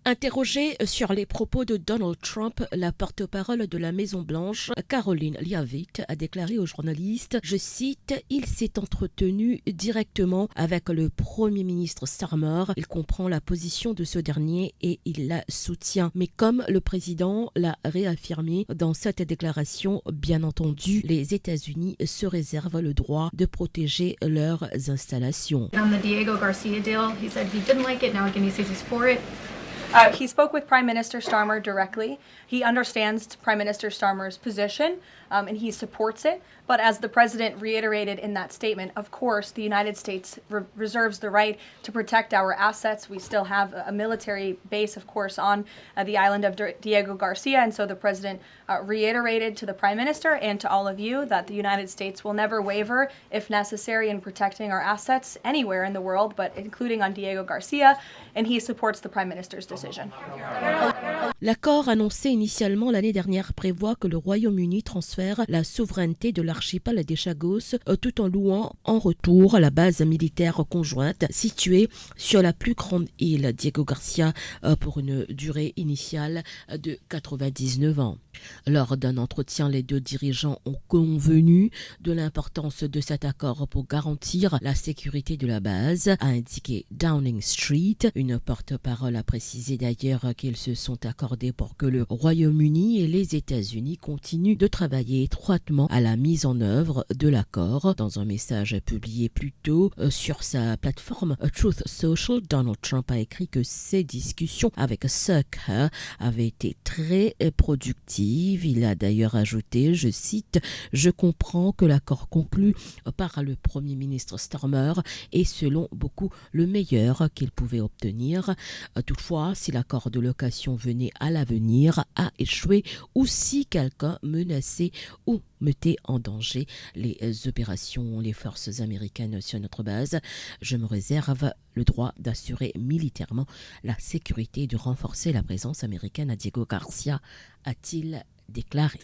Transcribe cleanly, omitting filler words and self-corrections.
Interrogée sur les propos de Donald Trump, la porte-parole de la Maison-Blanche, Karoline Leavitt, a déclaré aux journalistes, je cite, « Il s'est entretenu directement avec le Premier ministre Starmer. Il comprend la position de ce dernier et il la soutient. Mais comme le président l'a réaffirmé dans cette déclaration, bien entendu, les États-Unis se réservent le droit de protéger leurs installations. » On the Diego Garcia deal, he said he didn't like it, now again he says he's for it. He spoke with Prime Minister Starmer directly. He understands Prime Minister Starmer's position, and he supports it. But as the president reiterated in that statement, of course, the United States reserves the right to protect our assets. We still have a military base, of course, on the island of Diego Garcia. And so the president reiterated to the Prime Minister and to all of you that the United States will never waver, if necessary, in protecting our assets anywhere in the world, but including on Diego Garcia. And he supports the Prime Minister's decision. L'accord annoncé initialement l'année dernière prévoit que le Royaume-Uni transfère la souveraineté de l'archipel des Chagos tout en louant en retour la base militaire conjointe située sur la plus grande île Diego Garcia pour une durée initiale de 99 ans. Lors d'un entretien, les deux dirigeants ont convenu de l'importance de cet accord pour garantir la sécurité de la base, a indiqué Downing Street. Une porte-parole a précisé d'ailleurs qu'ils se sont accordés pour que le Royaume-Uni et les États-Unis continuent de travailler étroitement à la mise en œuvre de l'accord. Dans un message publié plus tôt sur sa plateforme Truth Social, Donald Trump a écrit que ces discussions avec Sucker avaient été très productives. Il a d'ailleurs ajouté, je cite, « Je comprends que l'accord conclu par le Premier ministre Starmer est selon beaucoup le meilleur qu'il pouvait obtenir. Toutefois, si l'accord de location venait à l'avenir à échouer ou si quelqu'un menaçait ou mettait en danger les opérations, les forces américaines sur notre base, je me réserve le droit d'assurer militairement la sécurité et de renforcer la présence américaine à Diego Garcia, a-t-il déclaré.